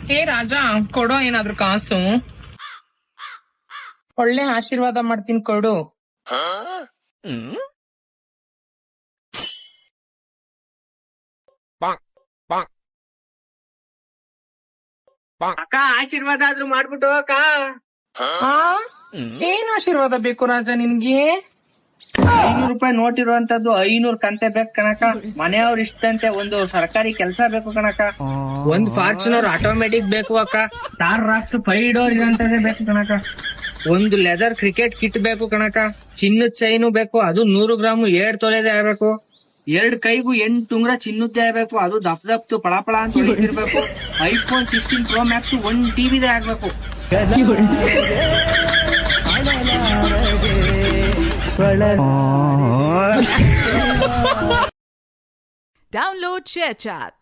ಹೇ ರಾಜ, ಕೊಡೋ ಏನಾದ್ರು ಕಾಸು. ಒಳ್ಳೆ ಆಶೀರ್ವಾದ ಮಾಡ್ತೀನಿ, ಕೊಡು. ಅಕ್ಕ ಆಶೀರ್ವಾದ ಆದ್ರೂ ಮಾಡ್ಬಿಟ್ಟು ಅಕ್ಕ. ಆ ಏನ್ ಆಶೀರ್ವಾದ ಬೇಕು ರಾಜ ನಿನ್ಗೆ? 500 ರೂಪಾಯಿ ನೋಟ್ ಇರುವಂತದ್ದು 500 ಕಂತೆ ಬೇಕು ಕಣಕ. ಮನೆಯವ್ರ ಇಷ್ಟಂತೆ ಒಂದು ಸರ್ಕಾರಿ ಕೆಲಸ ಬೇಕು ಕಣಕ. ಒಂದ್ ಫಾರ್ಚುನರ್ ಆಟೋಮೆಟಿಕ್ ಬೇಕು ಅಕ್ಕ. ಸ್ಟಾರ್ ರಾಕ್ಸ್ 5 ಡೋರ್ ಇರೋಂತದೇ ಬೇಕು ಕಣಕ. ಒಂದು ಲೆದರ್ ಕ್ರಿಕೆಟ್ ಕಿಟ್ ಬೇಕು ಕಣಕ. ಚಿನ್ನದ ಚೈನು ಬೇಕು, ಅದು 100 ಗ್ರಾಮ್ 2 ತೊಲೆದೇ ಆಗ್ಬೇಕು. 2 ಕೈಗೂ 8 ಉಂಗ್ರ ಚಿನ್ನದ್ದೇ ಆಗ್ಬೇಕು, ಅದು ದಪ್ತು ಪಳಪಳ ಅಂತ ಹೊಳಿತಿರ್ಬೇಕು. iPhone 16 Pro Max 1 TVದೇ ಆಗ್ಬೇಕು. Download ShareChat.